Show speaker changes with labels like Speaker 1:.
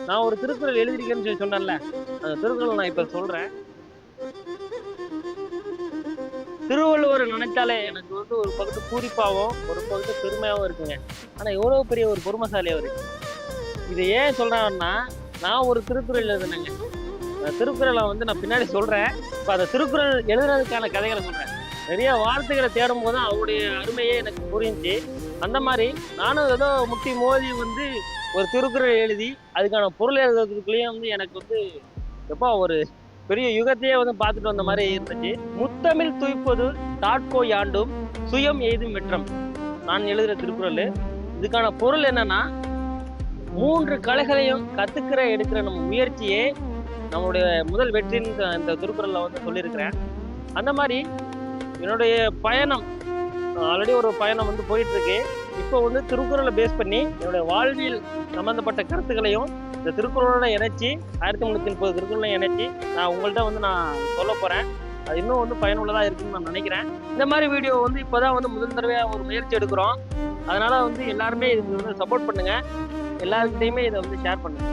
Speaker 1: நான் ஒரு திருக்குறள் எழுதியிருக்கேன்னு சொல்லி சொன்னேன்ல, அந்த திருக்குறள் நான் இப்ப சொல்றேன். திருவள்ளுவர் நினைச்சாலே எனக்கு வந்து ஒரு பக்கத்து பூரிப்பாவும், ஒரு பக்கத்து பெருமையாவும் இருக்குங்க. ஆனா எவ்வளவு பெரிய ஒரு பொறுமைசாலி அவரு. இத ஏன் சொல்றேன்னா, நான் ஒரு திருக்குறள் எழுதினேங்க. அந்த திருக்குறள வந்து நான் பின்னாடி சொல்றேன். இப்ப அந்த திருக்குறள் எழுதுனதுக்கான கதைகள சொல்றேன். நிறைய வார்த்தைகள தேடும்போது தான் அவருடைய அருமையே எனக்கு புரிஞ்சுச்சு. அந்த மாரி நானும் ஏதோ முட்டி மோதி வந்து ஒரு திருக்குறள் எழுதி, அதுக்கான பொருள் எழுதுறதுக்குள்ளயும் வந்து எனக்கு வந்து எப்பா ஒரு பெரிய யுகத்தையே வந்து பார்த்துட்டு வந்த மாரி இருந்துச்சு. "முத்தமிழ் துய்ப்பது தாட்கோ யாண்டும் சுயம் எய்தும் வெற்றம்" நான் எழுதுற திருக்குறளு. இதுக்கான பொருள் என்னன்னா, 3 கலைகளையும் கத்துக்கிற, எடுக்கிற நம்ம முயற்சியே நம்மளுடைய முதல் வெற்றின்னு இந்த திருக்குறள்ல வந்து சொல்லியிருக்கிறேன். அந்த மாரி என்னுடைய பயணம் ஆல்ரெடி ஒரு பயணம் வந்து போயிட்டு இருக்கு. இப்போ வந்து திருக்குறளை பேஸ் பண்ணி என்னுடைய வாழ்வியல் சம்பந்தப்பட்ட கருத்துக்களையும் இந்த திருக்குறளோட இணைச்சி 1330 திருக்குறளையும் இணைச்சி நான் உங்கள்கிட்ட வந்து நான் சொல்ல போறேன். அது இன்னும் வந்து பயனுள்ளதா இருக்குன்னு நான் நினைக்கிறேன். இந்த மாதிரி வீடியோ வந்து இப்போதான் வந்து முதல் தடவையா ஒரு முயற்சி எடுக்கிறோம். அதனால வந்து எல்லாருமே இதுக்கு வந்து சப்போர்ட் பண்ணுங்க. எல்லாருக்கிட்டையுமே இதை வந்து ஷேர் பண்ணுங்க.